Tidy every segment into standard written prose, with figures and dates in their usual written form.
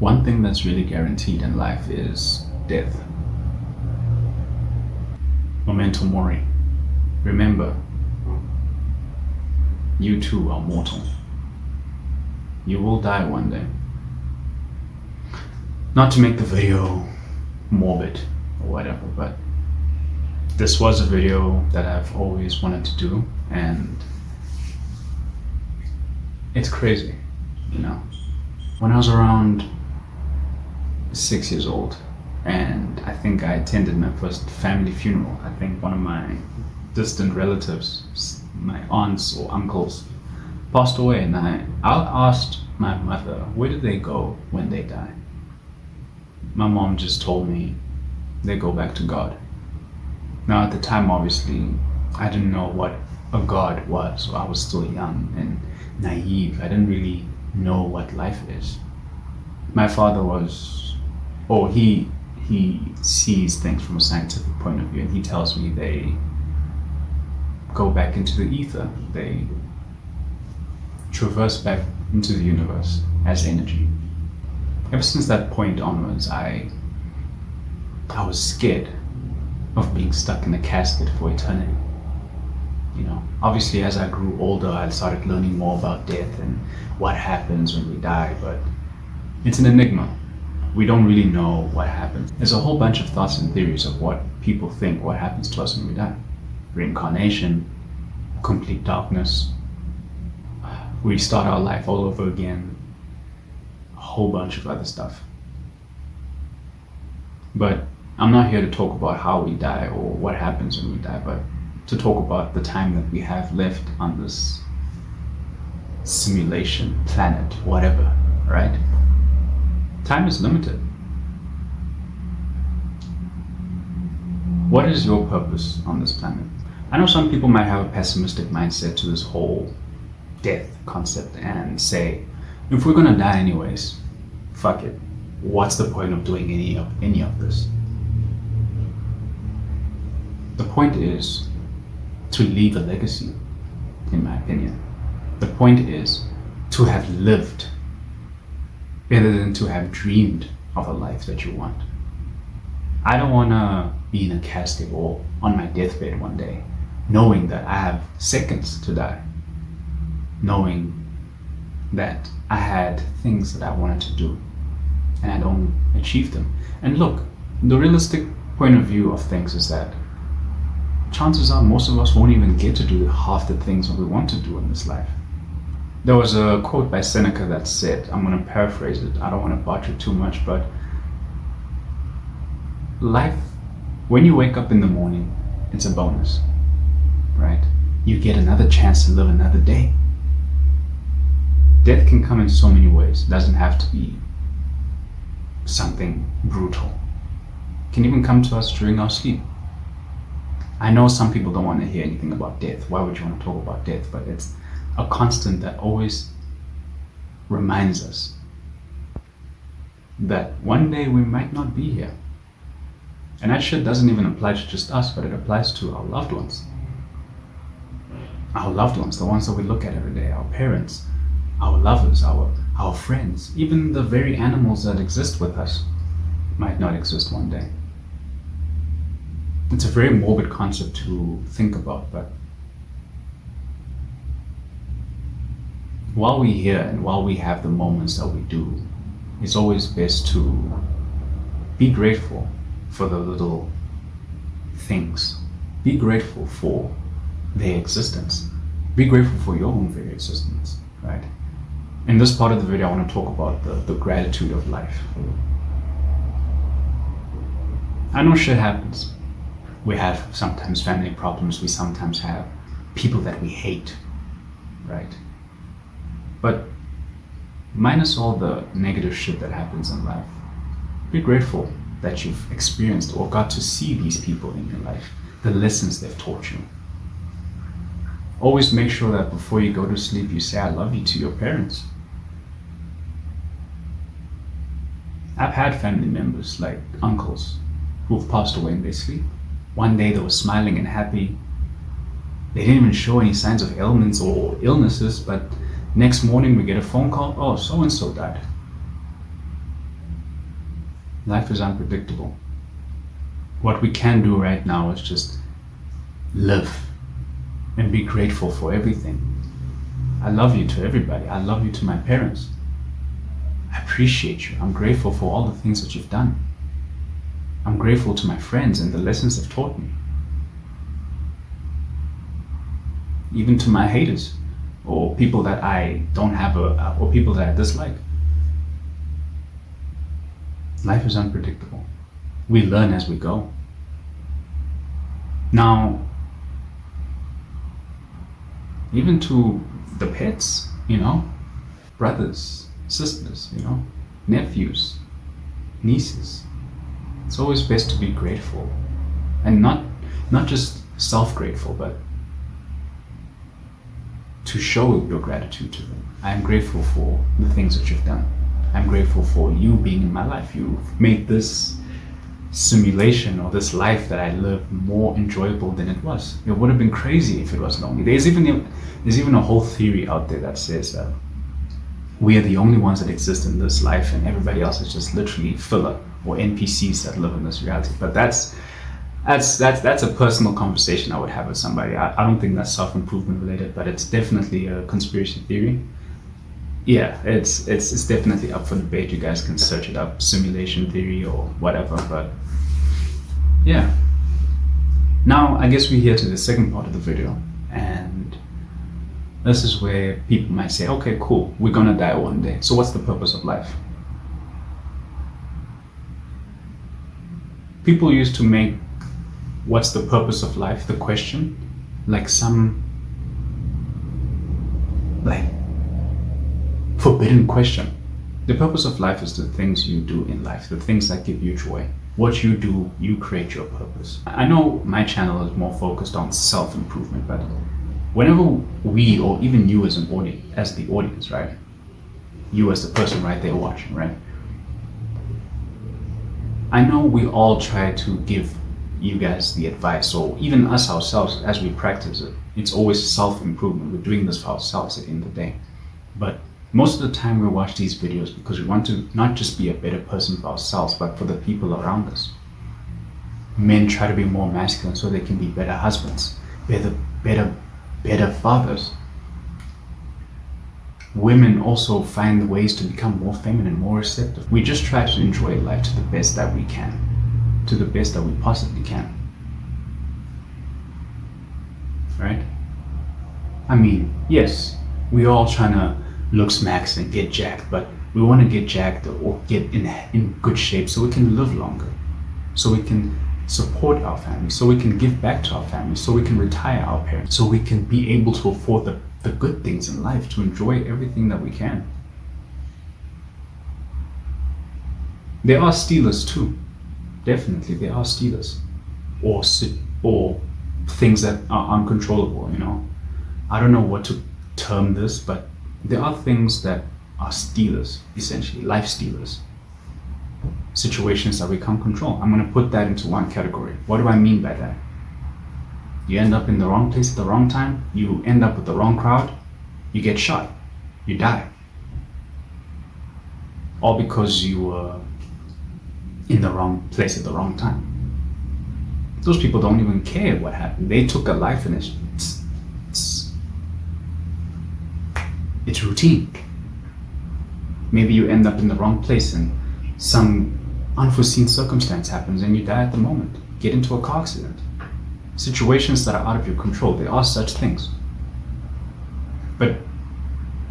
One thing that's really guaranteed in life is death. Memento Mori. Remember, you too are mortal. You will die one day. Not to make the video morbid or whatever, but this was a video that I've always wanted to do, and it's crazy, you know. When I was around 6 years old, and I think I attended my first family funeral. I think one of my distant relatives, my aunts or uncles, passed away, and I asked my mother, where did they go when they die? My mom just told me they go back to God. Now at the time, obviously, I didn't know what a God was. I was still young and naive. I didn't really know what life is. My father he sees things from a scientific point of view, and he tells me they go back into the ether. They traverse back into the universe as energy. Ever since that point onwards, I was scared of being stuck in a casket for eternity. You know, obviously as I grew older, I started learning more about death and what happens when we die, but it's an enigma. We don't really know what happens. There's a whole bunch of thoughts and theories of what people think what happens to us when we die. Reincarnation, complete darkness, we start our life all over again, a whole bunch of other stuff. But I'm not here to talk about how we die or what happens when we die, but to talk about the time that we have left on this simulation, planet, whatever, right? Time is limited. What is your purpose on this planet? I know some people might have a pessimistic mindset to this whole death concept and say, if we're gonna die anyways, fuck it. What's the point of doing any of this? The point is to leave a legacy, in my opinion. The point is to have lived rather than to have dreamed of a life that you want. I don't want to be in a casket or on my deathbed one day knowing that I have seconds to die, knowing that I had things that I wanted to do and I don't achieve them. And look, the realistic point of view of things is that chances are most of us won't even get to do half the things that we want to do in this life. There was a quote by Seneca that said, I'm going to paraphrase it, I don't want to botch it too much, but life, when you wake up in the morning, it's a bonus, right? You get another chance to live another day. Death can come in so many ways. It doesn't have to be something brutal. It can even come to us during our sleep. I know some people don't want to hear anything about death. Why would you want to talk about death? But it's a constant that always reminds us that one day we might not be here. And that shit doesn't even apply to just us, but it applies to our loved ones. Our loved ones, the ones that we look at every day, our parents, our lovers, our friends, even the very animals that exist with us might not exist one day. It's a very morbid concept to think about, but while we're here and while we have the moments that we do, it's always best to be grateful for the little things. Be grateful for their existence. Be grateful for your own very existence, right? In this part of the video, I want to talk about the gratitude of life. I know shit happens. We have sometimes family problems. We sometimes have people that we hate, right? But minus all the negative shit that happens in life, be grateful that you've experienced or got to see these people in your life, the lessons they've taught you. Always make sure that before you go to sleep, you say, I love you to your parents. I've had family members like uncles who've passed away in their sleep. One day they were smiling and happy. They didn't even show any signs of ailments or illnesses, but next morning we get a phone call, oh, so-and-so died. Life is unpredictable. What we can do right now is just live and be grateful for everything. I love you to everybody. I love you to my parents. I appreciate you. I'm grateful for all the things that you've done. I'm grateful to my friends and the lessons they've taught me. Even to my haters or people that I don't have or people that I dislike. Life is unpredictable. We learn as we go. Now, even to the pets, brothers, sisters, nephews, nieces, it's always best to be grateful, and not just self-grateful, but to show your gratitude to them. I am grateful for the things that you've done. I'm grateful for you being in my life. You've made this simulation or this life that I live more enjoyable than it was. It would have been crazy if it was lonely. There's even a whole theory out there that says that we are the only ones that exist in this life and everybody else is just literally filler or NPCs that live in this reality. But that's a personal conversation I would have with somebody. I don't think that's self-improvement related, but it's definitely a conspiracy theory. Yeah, it's definitely up for debate. You guys can search it up, simulation theory or whatever, but yeah. Now, I guess we're here to the second part of the video, and this is where people might say, okay, cool, we're gonna die one day. So what's the purpose of life? People used to make what's the purpose of life the question, like some forbidden question. The purpose of life is the things you do in life, the things that give you joy. What you do, you create your purpose. I know my channel is more focused on self-improvement, but whenever we, or even you as the audience, right? You as the person right there watching, right? I know we all try to give you guys the advice, or even us ourselves as we practice it. It's always self-improvement. We're doing this for ourselves at the end of the day. But most of the time we watch these videos because we want to not just be a better person for ourselves, but for the people around us. Men try to be more masculine so they can be better husbands, better fathers. Women also find ways to become more feminine, more receptive. We just try to enjoy life to the best that we can, to the best that we possibly can. Right? I mean, yes, we're all trying to look smacks and get jacked, but we want to get jacked or get in good shape so we can live longer, so we can support our family, so we can give back to our family, so we can retire our parents, so we can be able to afford the good things in life, to enjoy everything that we can. There are stealers too. Definitely, there are stealers, or things that are uncontrollable. I don't know what to term this, but there are things that are stealers, essentially life stealers. Situations that we can't control. I'm going to put that into one category. What do I mean by that? You end up in the wrong place at the wrong time. You end up with the wrong crowd. You get shot. You die. All because you were in the wrong place at the wrong time. Those people don't even care what happened. They took a life and it's routine. Maybe you end up in the wrong place and some unforeseen circumstance happens and you die at the moment. Get into a car accident. Situations that are out of your control. There are such things. But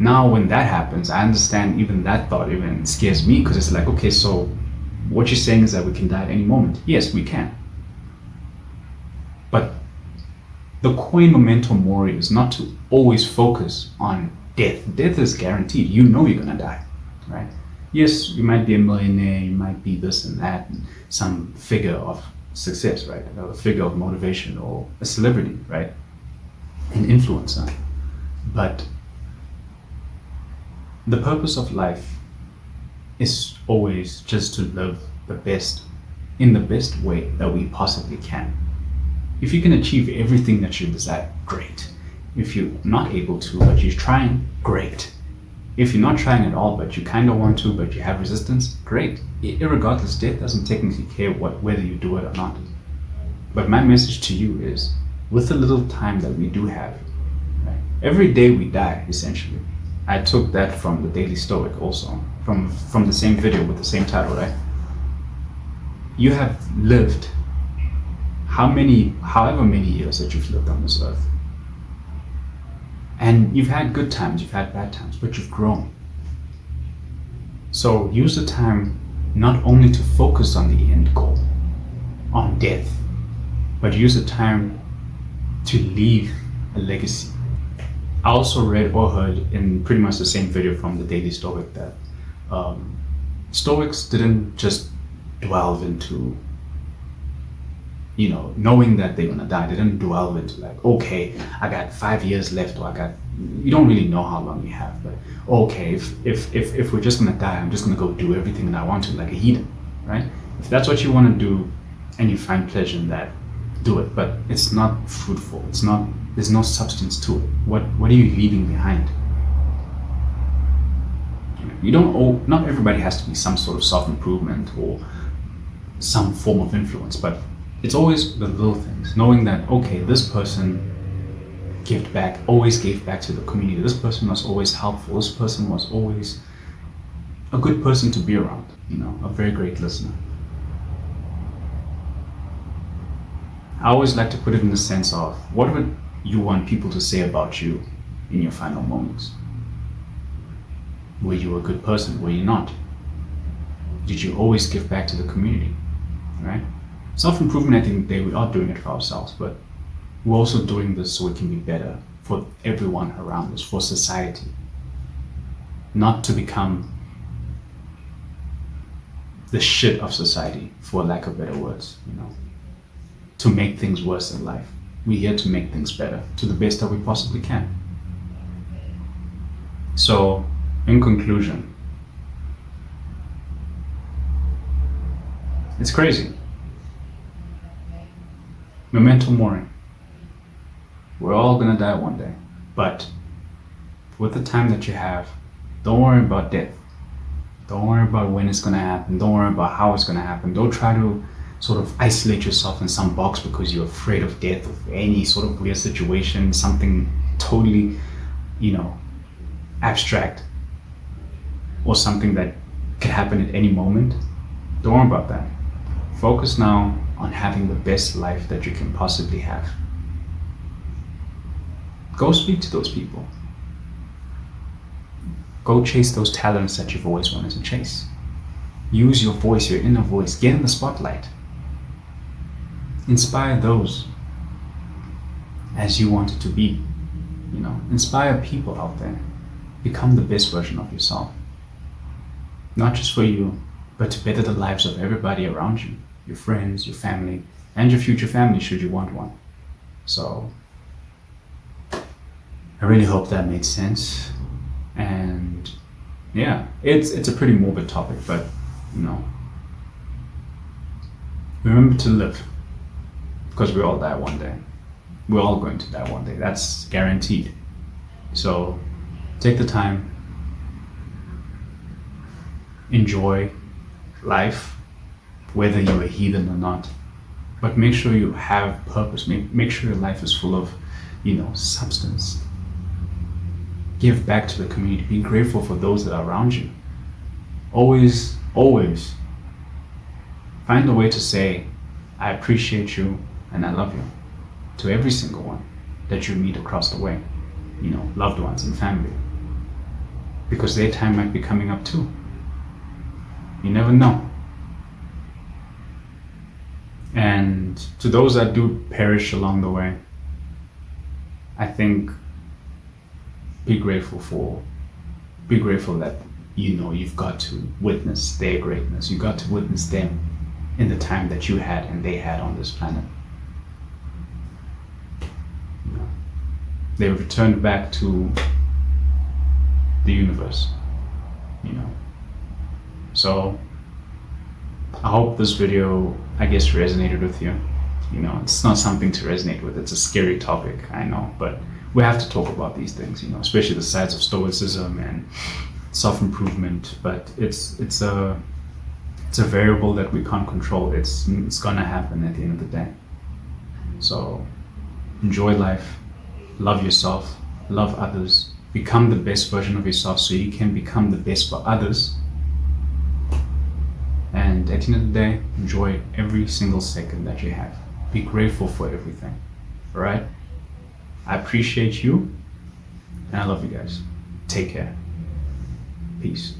now when that happens, I understand even that thought even scares me, because it's like, okay, so what you're saying is that we can die at any moment. Yes, we can. But the coin Memento Mori is not to always focus on death. Death is guaranteed. You know you're gonna die, right? Yes, you might be a millionaire, you might be this and that, and some figure of success, right? A figure of motivation, or a celebrity, right? An influencer. But the purpose of life is always just to live in the best way that we possibly can. If you can achieve everything that you desire, great. If you're not able to, but you're trying, great. If you're not trying at all, but you kind of want to, but you have resistance, great. Irregardless, death doesn't technically care whether you do it or not. But my message to you is, with the little time that we do have, right, every day we die, essentially. I took that from the Daily Stoic also, from the same video with the same title, right? You have lived however many years that you've lived on this earth. And you've had good times, you've had bad times, but you've grown. So use the time not only to focus on the end goal, on death, but use the time to leave a legacy. I also read or heard in pretty much the same video from the Daily Stoic that Stoics didn't just delve into, knowing that they're gonna die. They didn't delve into like, okay, I got 5 years left, or you don't really know how long you have, but okay, if we're just gonna die, I'm just gonna go do everything that I want to, like a heathen, right? If that's what you want to do and you find pleasure in that, do it, but it's not fruitful. There's no substance to it. What are you leaving behind? Not everybody has to be some sort of self-improvement or some form of influence, but it's always the little things. Knowing that, okay, this person always gave back to the community. This person was always helpful. This person was always a good person to be around, a very great listener. I always like to put it in the sense of, what would you want people to say about you in your final moments? Were you a good person? Were you not? Did you always give back to the community? Right? Self-improvement, I think we are doing it for ourselves, but we're also doing this so it can be better for everyone around us, for society. Not to become the shit of society, for lack of better words, to make things worse in life. We're here to make things better to the best that we possibly can. So, in conclusion, it's crazy. Memento Mori. We're all gonna die one day, but with the time that you have, don't worry about death. Don't worry about when it's gonna happen. Don't worry about how it's gonna happen. Don't try to sort of isolate yourself in some box because you're afraid of death or any sort of weird situation, something totally, abstract, or something that could happen at any moment. Don't worry about that. Focus now on having the best life that you can possibly have. Go speak to those people. Go chase those talents that you've always wanted to chase. Use your voice, your inner voice. Get in the spotlight. Inspire those as you want it to be. Inspire people out there. Become the best version of yourself. Not just for you, but to better the lives of everybody around you. Your friends, your family, and your future family, should you want one. So, I really hope that made sense. And yeah, it's a pretty morbid topic, but remember to live, because we all die one day. We're all going to die one day. That's guaranteed. So take the time, enjoy life, whether you're a heathen or not, but make sure you have purpose. Make sure your life is full of, substance. Give back to the community. Be grateful for those that are around you. Always, always find a way to say, I appreciate you and I love you to every single one that you meet across the way, loved ones and family, because their time might be coming up too. You never know. And to those that do perish along the way, I think be grateful that you've got to witness their greatness. You got to witness them in the time that you had and they had on this planet. They returned back to the universe, So I hope this video, resonated with you. It's not something to resonate with. It's a scary topic, I know, but we have to talk about these things, you know, especially the sides of stoicism and self-improvement. But it's a variable that we can't control. It's gonna happen at the end of the day. So enjoy life, love yourself, love others, become the best version of yourself so you can become the best for others. And at the end of the day, enjoy every single second that you have. Be grateful for everything. All right? I appreciate you, and I love you guys. Take care. Peace.